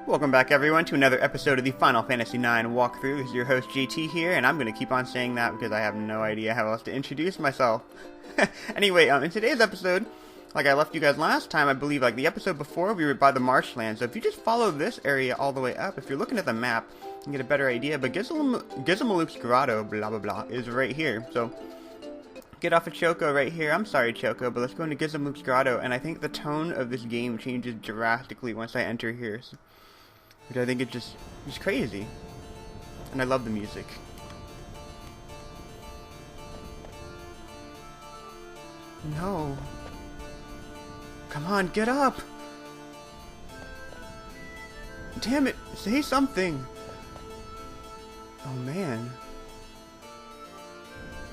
Welcome back everyone to another episode of the Final Fantasy IX walkthrough. This is your host JT here, and I'm going to keep on saying that because I have no idea how else to introduce myself. Anyway, in today's episode, like I left you guys last time, I believe, like the episode before, we were by the marshland. So if you just follow this area all the way up, if you're looking at the map, you can get a better idea. But Gizamaluke's Grotto, blah blah blah, is right here. So get off of Choco right here. I'm sorry, Choco, but let's go into Gizamaluke's Grotto. And I think the tone of this game changes drastically once I enter here. So, which I think it's just crazy. And I love the music. No. Come on, get up! Damn it, say something! Oh man.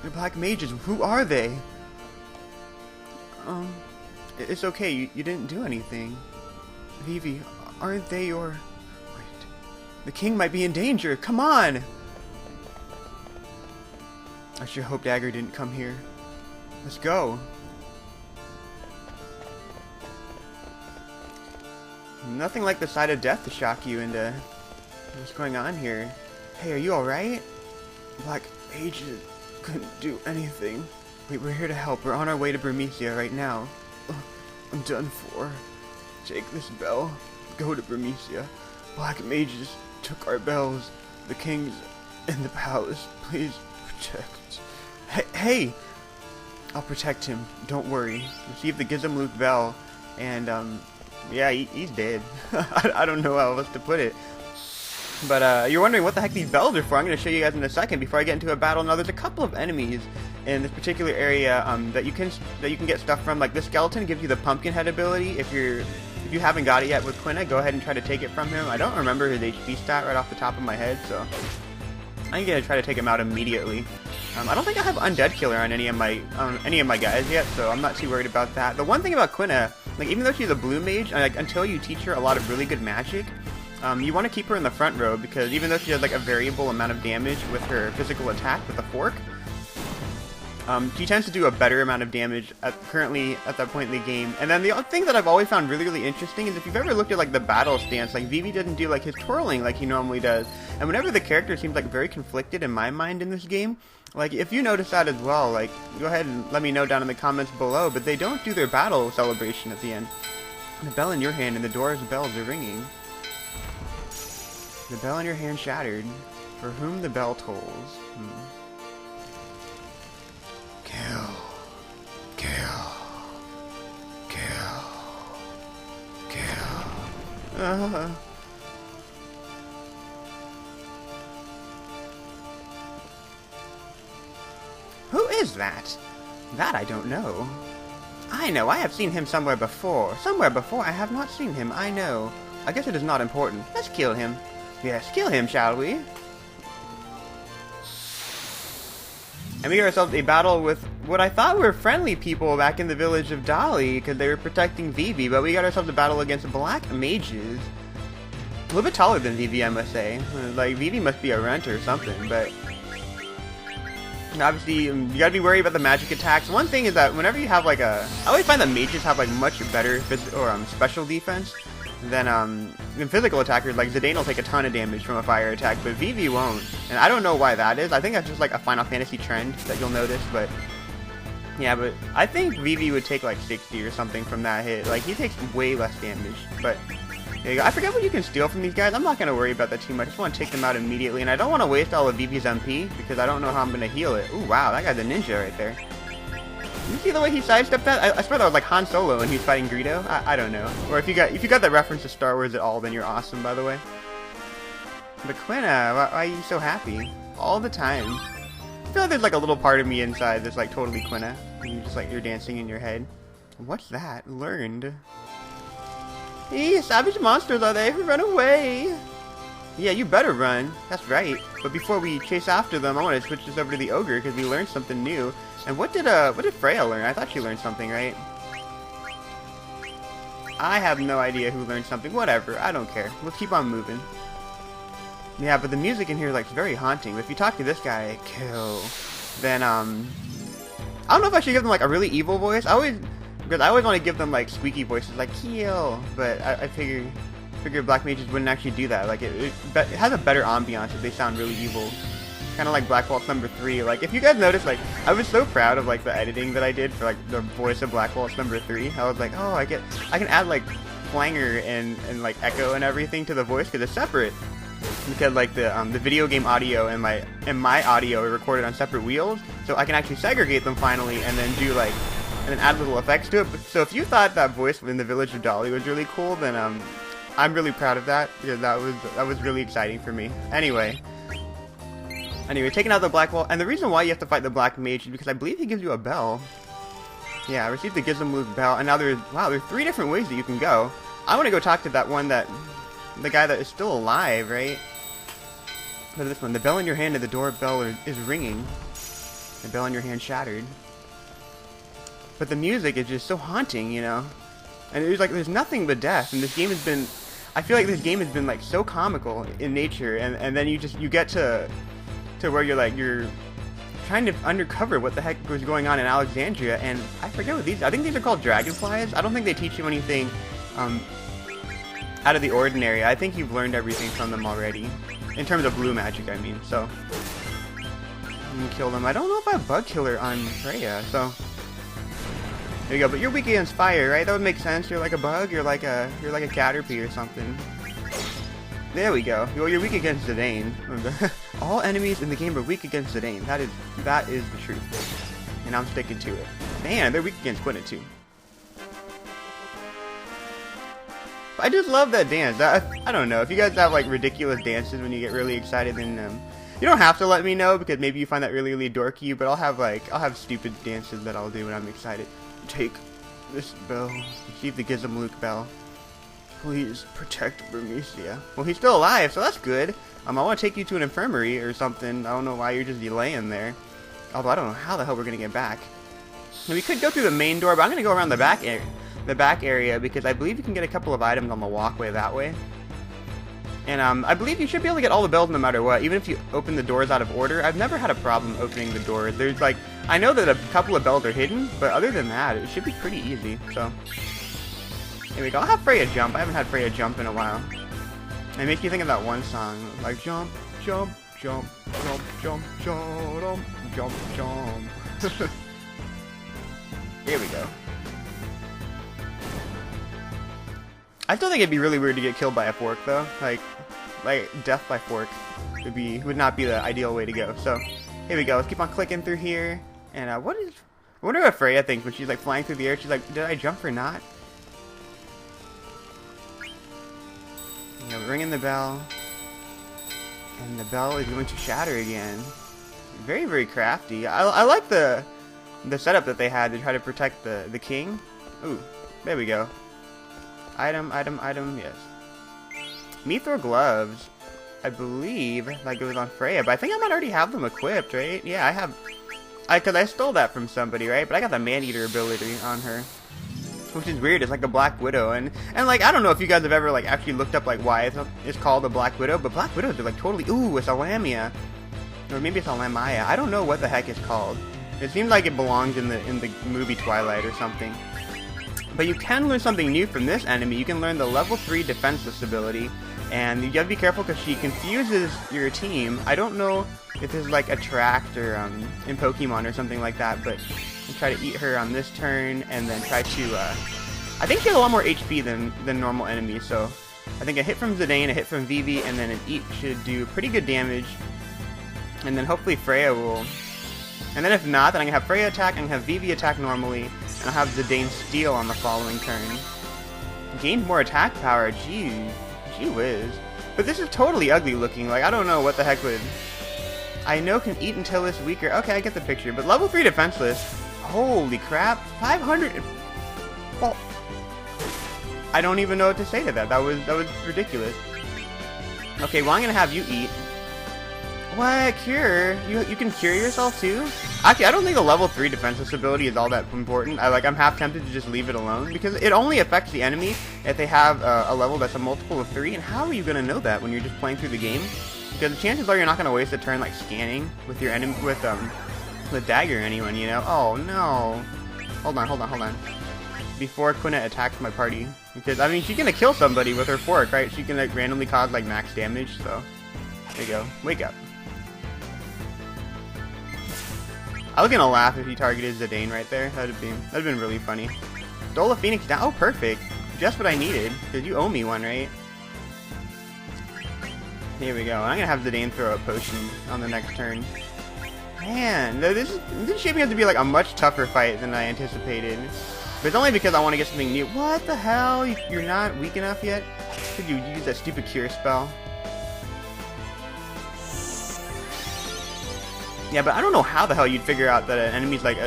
The black mages, who are they? It's okay, you didn't do anything. Vivi, aren't they your... The king might be in danger. Come on! I sure hope Dagger didn't come here. Let's go. Nothing like the sight of death to shock you into what's going on here. Hey, are you alright? Black Mages couldn't do anything. Wait, we're here to help. We're on our way to Burmecia right now. I'm done for. Take this bell. Go to Burmecia. Black Mages took our bells. The king's in the palace. Please protect. Hey! I'll protect him. Don't worry. Receive the Gizamaluke bell. And, yeah, he's dead. I don't know how else to put it. But, you're wondering what the heck these bells are for. I'm going to show you guys in a second before I get into a battle. Now, there's a couple of enemies in this particular area, that you can get stuff from. Like, this skeleton gives you the pumpkin head ability. If you haven't got it yet with Quina, go ahead and try to take it from him. I don't remember his HP stat right off the top of my head, so I'm gonna try to take him out immediately. I don't think I have Undead Killer on any of my guys yet, so I'm not too worried about that. The one thing about Quina, like even though she's a blue mage, like until you teach her a lot of really good magic, you want to keep her in the front row because even though she has like a variable amount of damage with her physical attack with the fork, she tends to do a better amount of damage currently at that point in the game. And then the other thing that I've always found really interesting is if you've ever looked at like the battle stance, like Vivi doesn't do like his twirling like he normally does. And whenever the character seems like very conflicted in my mind in this game, like if you notice that as well, like go ahead and let me know down in the comments below. But they don't do their battle celebration at the end. The bell in your hand and the door's bells are ringing. The bell in your hand shattered. For whom the bell tolls. Kill. Kill. Kill. Kill. Who is that? That I don't know. I know, I have seen him somewhere before. Somewhere before, I have not seen him, I know. I guess it is not important. Let's kill him. Yes, kill him, shall we? And we got ourselves a battle with what I thought were friendly people back in the village of Dali because they were protecting Vivi, but we got ourselves a battle against black mages. A little bit taller than Vivi, I must say. Like, Vivi must be a runt or something, but obviously you gotta be worried about the magic attacks. One thing is that whenever you have like I always find that mages have like much better special defense than physical attackers. Like Zidane will take a ton of damage from a fire attack, but Vivi won't. And I don't know why that is. I think that's just like a Final Fantasy trend that you'll notice, but yeah, but I think Vivi would take like 60 or something from that hit. Like he takes way less damage, but there you go. I forget what you can steal from these guys. I'm not going to worry about that too much. I just want to take them out immediately, and I don't want to waste all of Vivi's MP because I don't know how I'm going to heal it. Ooh, wow, that guy's a ninja right there. You see the way he sidestepped that? I swear that was like Han Solo when he was fighting Grotto. I don't know. Or if you got that reference to Star Wars at all, then you're awesome, by the way. But Quina, why are you so happy? All the time. I feel like there's like a little part of me inside that's like totally Quina. And you're just like, you're dancing in your head. What's that? Learned. Hey, savage monsters are they? Run away! Yeah, you better run. That's right. But before we chase after them, I want to switch this over to the ogre because we learned something new. And what did Freya learn? I thought she learned something, right? I have no idea who learned something. Whatever, I don't care. Let's keep on moving. Yeah, but the music in here like is very haunting. If you talk to this guy, kill, then I don't know if I should give them like a really evil voice. Because I always want to give them like squeaky voices, like kill. But I figure figured black mages wouldn't actually do that. Like, it has a better ambiance if they sound really evil. Kind of like Black Waltz number 3. Like, if you guys notice, like, I was so proud of, like, the editing that I did for, like, the voice of Black Waltz number 3. I was like, oh, I can add, like, clangor and like, echo and everything to the voice because it's separate. Because, like, the video game audio and my audio are recorded on separate wheels, so I can actually segregate them finally and then do, like, and then add little effects to it. So if you thought that voice in the Village of Dolly was really cool, then, I'm really proud of that, because that was really exciting for me. Anyway, taking out the Black Wall, and the reason why you have to fight the Black Mage is because I believe he gives you a bell. Yeah, I received the Gizamaluke bell, and now there's 3 different ways that you can go. I want to go talk to that one the guy that is still alive, right? Look at this one. The bell in your hand and the doorbell is ringing. The bell in your hand shattered. But the music is just so haunting, you know? And there's nothing but death, and this game has been, I feel like this game has been, like, so comical in nature, and then you get to where you're trying to undercover what the heck was going on in Alexandria, and I forget what I think these are called dragonflies. I don't think they teach you anything, out of the ordinary. I think you've learned everything from them already. In terms of blue magic, I mean, so. I'm gonna kill them. I don't know if I have Bug Killer on Freya, so. There you go, but you're weak against fire, right? That would make sense. You're like a bug, you're like a caterpie or something. There we go. Well, you're weak against Zidane. All enemies in the game are weak against Zidane. That is the truth. And I'm sticking to it. Man, they're weak against Quina too. I just love that dance. I don't know. If you guys have, like, ridiculous dances when you get really excited, then you don't have to let me know, because maybe you find that really, really dorky, but I'll have stupid dances that I'll do when I'm excited. Take this bell. Receive the Gizamaluke bell. Please protect Burmecia. Well, he's still alive, so that's good. I want to take you to an infirmary or something. I don't know why you're just laying there. Although I don't know how the hell we're gonna get back. And we could go through the main door, but I'm gonna go around the back area, because I believe you can get a couple of items on the walkway that way. And I believe you should be able to get all the bells no matter what, even if you open the doors out of order. I've never had a problem opening the doors. There's, like, I know that a couple of bells are hidden, but other than that, it should be pretty easy. So here we go. I'll have Freya jump. I haven't had Freya jump in a while. It makes you think of that one song, like, jump, jump, jump, jump, jump, jump, jump, jump. Here we go. I still think it'd be really weird to get killed by a fork, though. Like death by fork would not be the ideal way to go. So here we go. Let's keep on clicking through here. And I wonder what Freya thinks when she's, like, flying through the air. She's like, did I jump or not? You know, ringing the bell, and the bell is going to shatter again. Very, very crafty. I like the setup that they had to try to protect the king. Ooh, there we go. Item, yes. Mithril gloves, I believe, that goes on Freya, but I think I might already have them equipped, right? Yeah, I have. Because I stole that from somebody, right? But I got the man-eater ability on her, which is weird. It's like a Black Widow, and like, I don't know if you guys have ever, like, actually looked up, like, why it's called a Black Widow, but Black Widows are, like, totally. Ooh, it's a Lamia, or maybe it's a Lamia. I don't know what the heck it's called. It seems like it belongs in the movie Twilight or something. But you can learn something new from this enemy. You can learn the level 3 defenseless ability, and you gotta be careful because she confuses your team. I don't know if there's, like, Attract or in Pokemon or something like that, but I'll try to eat her on this turn, and then try to I think she has a lot more HP than normal enemies, so I think a hit from Zidane, a hit from Vivi, and then an eat should do pretty good damage. And then hopefully Freya will. And then if not, then I'm gonna have Freya attack, I'm gonna have Vivi attack normally, and I'll have Zidane steal on the following turn. Gained more attack power, gee whiz. But this is totally ugly looking, like, I don't know what the heck would. I know can eat until it's weaker. Okay, I get the picture, but level 3 defenseless. Holy crap, 500. Well, I don't even know what to say to that. That was ridiculous. Okay, well, I'm gonna have you eat. What? Cure? You can cure yourself too? Actually, I don't think the level 3 defenseless ability is all that important. I'm half tempted to just leave it alone, because it only affects the enemy if they have a level that's a multiple of 3, and how are you gonna know that when you're just playing through the game? Because the chances are you're not gonna waste a turn, like, scanning with your enemy, with Dagger or anyone, you know? Oh no. Hold on. before Quina attacks my party. Because, I mean, she's gonna kill somebody with her fork, right? She can, like, randomly cause, like, max damage, so... There you go. Wake up. I was gonna laugh if he targeted Zidane right there. That'd have been really funny. Stole a Phoenix down. Oh, perfect. Just what I needed. Because you owe me one, right? Here we go. I'm gonna have Zidane throw a potion on the next turn. Man, this is shaping up to be like a much tougher fight than I anticipated. But it's only because I want to get something new. What the hell? You're not weak enough yet? Could you use that stupid cure spell? Yeah, but I don't know how the hell you'd figure out that an enemy's like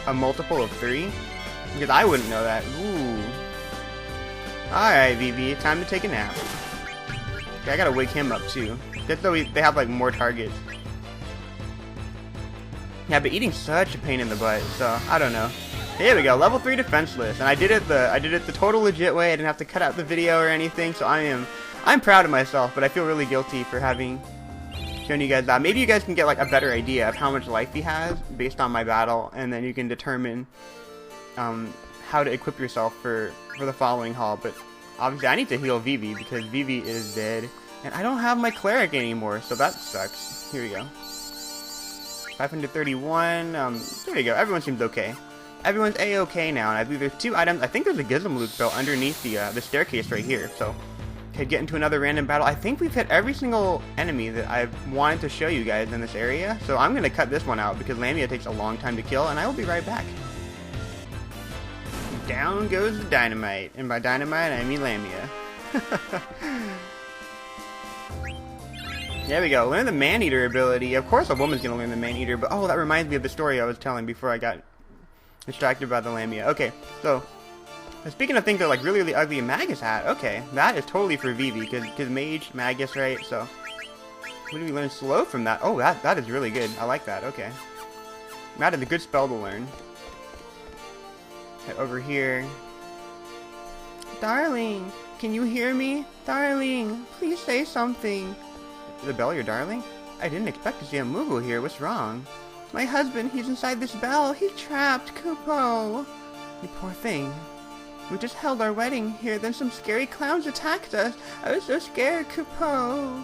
a multiple of 3. Because I wouldn't know that. Ooh. Alright, Vivi, time to take a nap. Okay, I gotta wake him up too. Just so they have like more targets. Yeah, but eating's such a pain in the butt, so I don't know. Here we go, level 3 defenseless, and I did it the total legit way. I didn't have to cut out the video or anything, so I'm proud of myself, but I feel really guilty for having shown you guys that. Maybe you guys can get like a better idea of how much life he has based on my battle, and then you can determine how to equip yourself for the following haul. But obviously I need to heal Vivi because Vivi is dead, and I don't have my cleric anymore, so that sucks. Here we go. 531, there we go, everyone seems okay. Everyone's A-okay now, and I believe there's 2 items. I think there's a Gizamaluke belt underneath the staircase right here, so could get into another random battle. I think we've hit every single enemy that I've wanted to show you guys in this area, so I'm going to cut this one out because Lamia takes a long time to kill, and I will be right back. Down goes the dynamite, and by dynamite I mean Lamia. There we go, learn the man-eater ability. Of course a woman's gonna learn the man-eater, but oh, that reminds me of the story I was telling before I got distracted by the Lamia. Okay, so speaking of things that are like really, really ugly, Magus hat. Okay, that is totally for Vivi, because mage, Magus, right? So, what do we learn? Slow from that. Oh, that is really good. I like that. Okay, that is a good spell to learn. Head over here. Darling, can you hear me? Darling, please say something. The bell, your darling? I didn't expect to see a Mugu here. What's wrong? My husband, he's inside this bell. He's trapped, Kupo. You poor thing. We just held our wedding here, then some scary clowns attacked us. I was so scared, Kupo.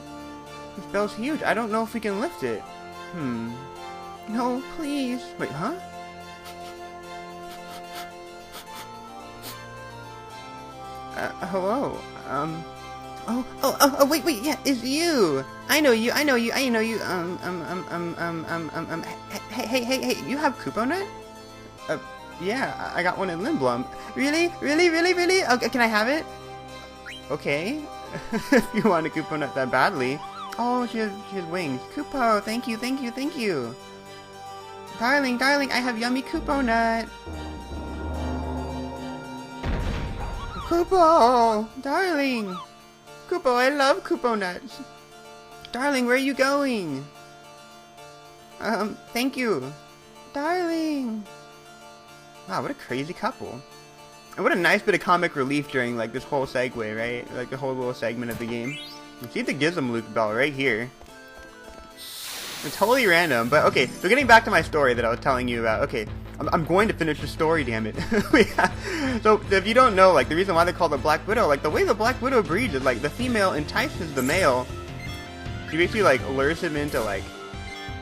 This bell's huge. I don't know if we can lift it. No, please. Wait, huh? Hello. Oh, wait, yeah, it's you. I know you. Hey, you have Kupo Nut? Yeah, I got one in Lindblum. Really? Okay, can I have it? Okay. If you want a Kupo Nut that badly. Oh, she has wings. Kupo, thank you. Darling, I have yummy Kupo Nut. Kupo, darling. Kupo, I love Kupo Nuts. Darling, where are you going? Thank you. Darling. Wow, what a crazy couple. And what a nice bit of comic relief during, like, this whole segue, right? Like, the whole little segment of the game. You see the Gizamaluke bell right here. It's totally random, but okay, so getting back to my story that I was telling you about. Okay, I'm going to finish the story, damn it. So, if you don't know, like, the reason why they call the Black Widow, like, the way the Black Widow breeds is, like, the female entices the male. She basically, like, lures him into, like,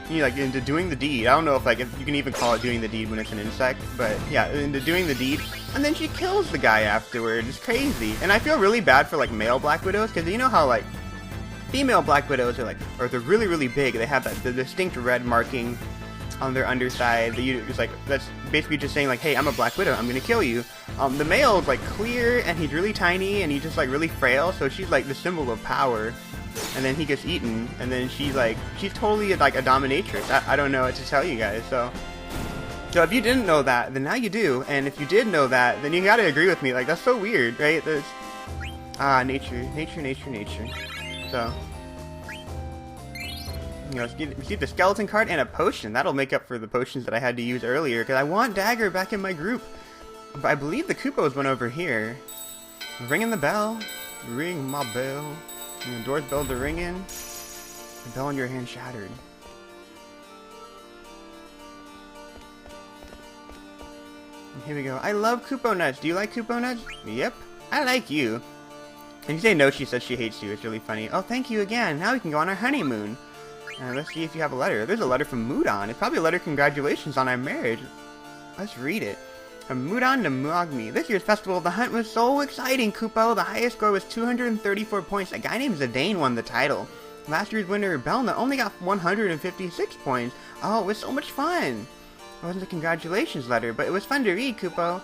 you know, like, into doing the deed. I don't know if, like, if you can even call it doing the deed when it's an insect, but, yeah, into doing the deed, and then she kills the guy afterward. It's crazy. And I feel really bad for, like, male Black Widows, because you know how, like, female Black Widows are, like, or they're really, really big. They have that, the distinct red marking on their underside. It's like, that's basically just saying, like, hey, I'm a Black Widow, I'm gonna kill you. The male is, like, clear, and he's really tiny, and he's just, like, really frail, so she's, like, the symbol of power. And then he gets eaten, and then she's totally, like, a dominatrix. I don't know what to tell you guys, so if you didn't know that, then now you do, and if you did know that, then you gotta agree with me. Like, that's so weird, right? Nature. So, you know, receive the skeleton card and a potion. That'll make up for the potions that I had to use earlier, because I want Dagger back in my group. But I believe the Kupo's one over here. Ringing the bell. Ring my bell. And the door's bells are ringing. The bell in your hand shattered. Here we go. I love Kupo nuts. Do you like Kupo nuts? Yep. I like you. If you say no, she says she hates you. It's really funny. Oh, thank you again. Now we can go on our honeymoon. Let's see if you have a letter. There's a letter from Mudon. It's probably a letter of congratulations on our marriage. Let's read it. From Mudon to Mogme. This year's Festival of the Hunt was so exciting, Kupo. The highest score was 234 points. A guy named Zidane won the title. Last year's winner, Belna, only got 156 points. Oh, it was so much fun. It wasn't a congratulations letter, but it was fun to read, Kupo.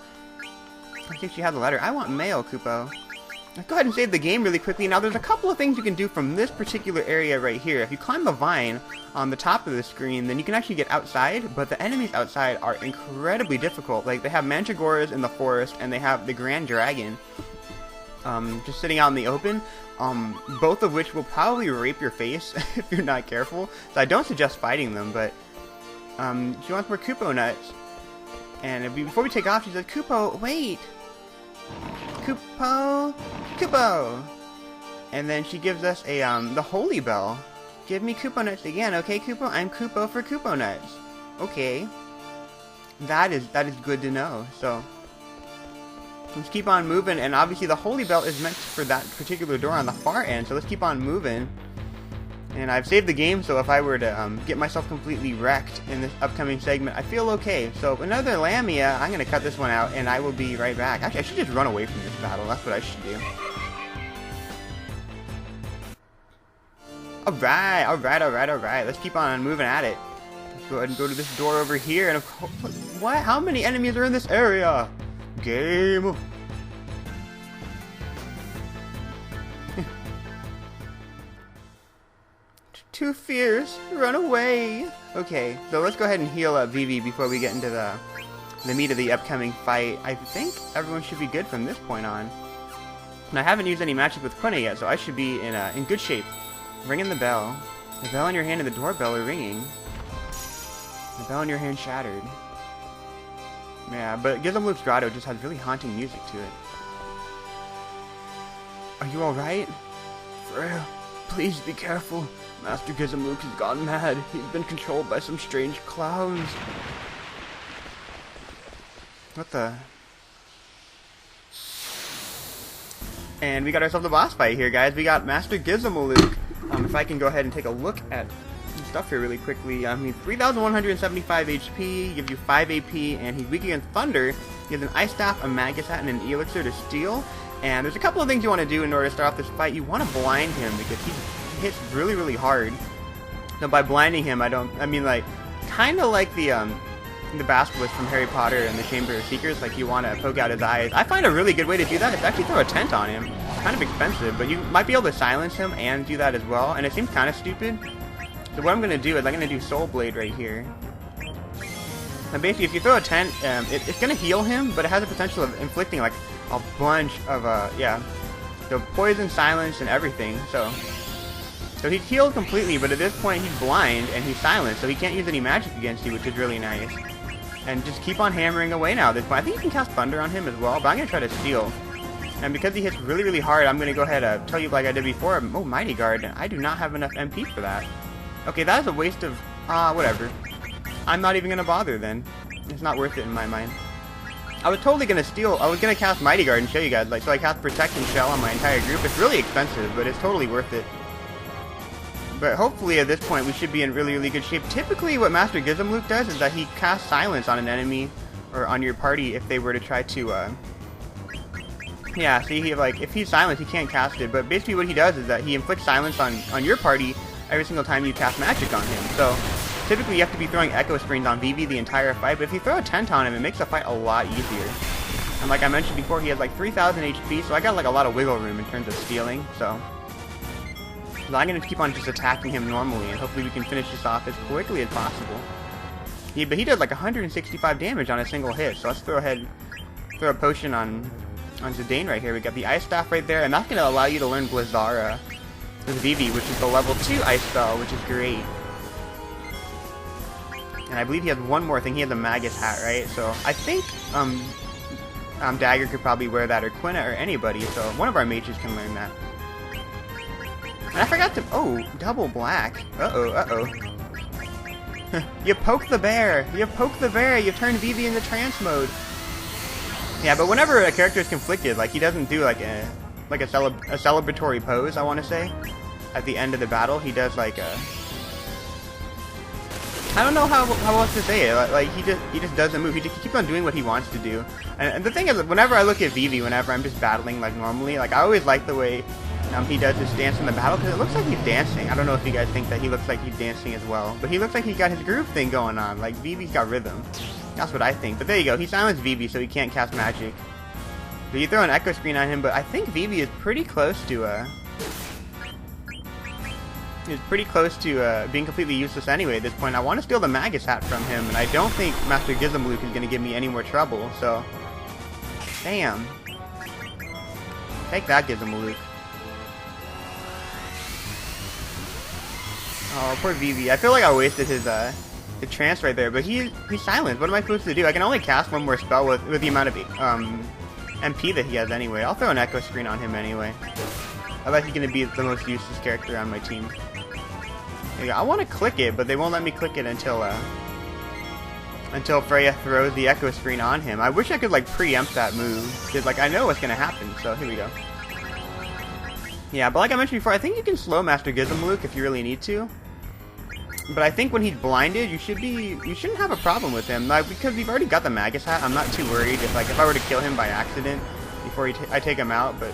I think she had the letter. I want mail, Kupo. Let's go ahead and save the game really quickly. Now, there's a couple of things you can do from this particular area right here. If you climb the vine on the top of the screen, then you can actually get outside, but the enemies outside are incredibly difficult. Like, they have mantigoras in the forest, and they have the Grand Dragon just sitting out in the open, both of which will probably rape your face if you're not careful. So I don't suggest fighting them, but she wants more Kupo nuts. And before we take off, she says, Kupo, wait! Kupo! Kupo! And then she gives us a, the Holy Bell. Give me Kupo nuts again, okay, Kupo? I'm Kupo for Kupo nuts. Okay. That is good to know, so. Let's keep on moving, and obviously the Holy Bell is meant for that particular door on the far end, so let's keep on moving. And I've saved the game, so if I were to get myself completely wrecked in this upcoming segment, I feel okay. So another Lamia, I'm going to cut this one out, and I will be right back. Actually, I should just run away from this battle. That's what I should do. Alright. Let's keep on moving at it. Let's go ahead and go to this door over here, and of course, what? How many enemies are in this area? Game. Too fierce. Run away. Okay, so let's go ahead and heal up Vivi before we get into the meat of the upcoming fight. I think everyone should be good from this point on. And I haven't used any magic with Quina yet, so I should be in good shape. Ringing the bell. The bell in your hand and the doorbell are ringing. The bell in your hand shattered. Yeah, but Gizamaluke's Grotto just has really haunting music to it. Are you alright? Freya, please be careful. Master Gizamaluke has gone mad. He's been controlled by some strange clouds. What the? And we got ourselves a boss fight here, guys. We got Master Gizamaluke. If I can go ahead and take a look at some stuff here really quickly. I mean, 3,175 HP, gives you 5 AP, and he's weak against Thunder. He has an Ice Staff, a Magus Hat, and an Elixir to steal. And there's a couple of things you want to do in order to start off this fight. You want to blind him because he hits really hard. So by blinding him, I mean like kind of like the basilisk from Harry Potter and the Chamber of Secrets. Like you want to poke out his eyes. I find a really good way to do that is actually throw a tent on him. It's kind of expensive, but you might be able to silence him and do that as well. And it seems kind of stupid. So what I'm going to do is I'm going to do Soul Blade right here. And basically, if you throw a tent, it's going to heal him, but it has the potential of inflicting like a bunch of so poison, silence, and everything. So he's healed completely, but at this point he's blind and he's silenced, so he can't use any magic against you, which is really nice. And just keep on hammering away now at this point. I think you can cast Thunder on him as well, but I'm going to try to steal. And because he hits really hard, I'm going to go ahead and tell you like I did before. Oh, Mighty Guard. I do not have enough MP for that. Okay, that is a waste of... whatever. I'm not even going to bother then. It's not worth it in my mind. I was totally going to steal... I was going to cast Mighty Guard and show you guys. Like, so I cast Protect and Shell on my entire group. It's really expensive, but it's totally worth it. But hopefully at this point we should be in really good shape. Typically what Master Gizamaluke does is that he casts Silence on an enemy or on your party if they were to try to... Yeah, see, if he's silent, he can't cast it. But basically what he does is that he inflicts silence on your party every single time you cast magic on him. So typically you have to be throwing Echo Springs on Vivi the entire fight. But if you throw a tent on him, it makes the fight a lot easier. And like I mentioned before, he has like 3,000 HP, so I got like a lot of wiggle room in terms of stealing. So I'm going to keep on just attacking him normally, and hopefully we can finish this off as quickly as possible. Yeah, but he does like 165 damage on a single hit, so let's throw a potion on Zidane right here. We got the Ice Staff right there, and that's going to allow you to learn Blizzara with Vivi, which is the level 2 Ice Spell, which is great. And I believe he has one more thing. He has a Magus Hat, right? So I think Dagger could probably wear that, or Quina, or anybody, so one of our mages can learn that. And I forgot to... Oh, double black. Uh-oh. You poke the bear. You poke the bear. You turn Vivi into trance mode. Yeah, but whenever a character is conflicted, like he doesn't do like a celebratory pose, I want to say, at the end of the battle. He does like a, I don't know how else to say it. Like he just doesn't move. He keeps on doing what he wants to do. And the thing is, whenever I look at Vivi, whenever I'm just battling like normally, like I always like the way he does his dance in the battle, because it looks like he's dancing. I don't know if you guys think that he looks like he's dancing as well, but he looks like he's got his groove thing going on. Like Vivi's got rhythm. That's what I think. But there you go. He silenced Vivi, so he can't cast magic. But you throw an echo screen on him, but I think Vivi is pretty close to being completely useless anyway at this point. I want to steal the Magus hat from him, and I don't think Master Gizamaluke is going to give me any more trouble, so... Damn. Take that, Gizamaluke. Oh, poor Vivi. I feel like I wasted his, the trance right there, but he's silent. What am I supposed to do? I can only cast one more spell with the amount of, MP that he has anyway. I'll throw an echo screen on him anyway. Otherwise he's going to be the most useless character on my team. I want to click it, but they won't let me click it until Freya throws the echo screen on him. I wish I could like preempt that move, because like I know what's going to happen, so here we go. Yeah, but like I mentioned before, I think you can slow Master Gizamaluke if you really need to. But I think when he's blinded, you shouldn't have a problem with him. Like, because we've already got the Magus hat, I'm not too worried if I were to kill him by accident before I take him out. But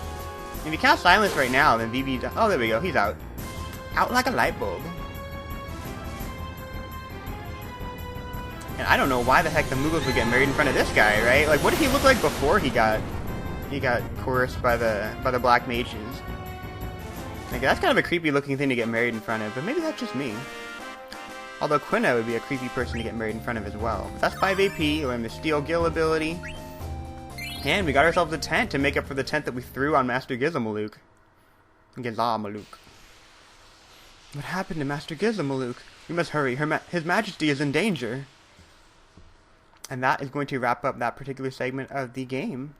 if he casts Silence right now, then Vivi... Oh, there we go. He's out. Out like a light bulb. And I don't know why the heck the Muggles would get married in front of this guy, right? Like, what did he look like before he got coerced by the Black Mages? Like, that's kind of a creepy looking thing to get married in front of, but maybe that's just me. Although Quina would be a creepy person to get married in front of as well. But that's 5 AP, we learned the Steel Gill ability. And we got ourselves a tent to make up for the tent that we threw on Master Gizamaluke. Gizamaluke. What happened to Master Gizamaluke? We must hurry, His Majesty is in danger. And that is going to wrap up that particular segment of the game.